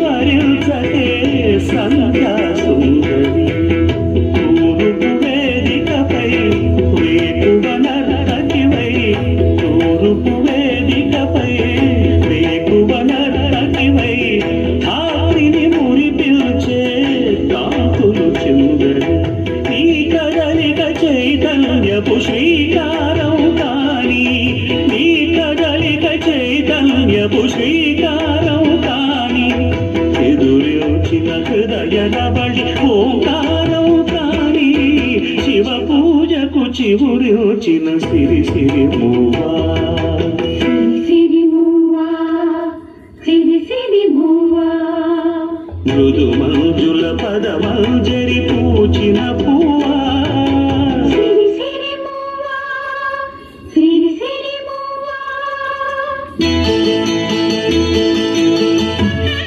స్మరించకే సంధ్యా సుందరి తూరుపు వేదికపై వేకువ నర్తకివై తూరుపు వేదికపై వేకువ నర్తకివై ధాత్రిని మురిపిల్చే కాంతులు చిందరి నీ కదలిక చైతన్యపు శ్రీకారం కాని నీ కదలిక చైతన్యపు శ్రీకారం కాని ఎదురొచ్చిన హృదయ నబడి ఓంకారం కాని శివ పూజకు చివురొచ్చిన సిరి సిరి మూవా మృదు మంజుల పదమంజరి పూచిన పువ్వా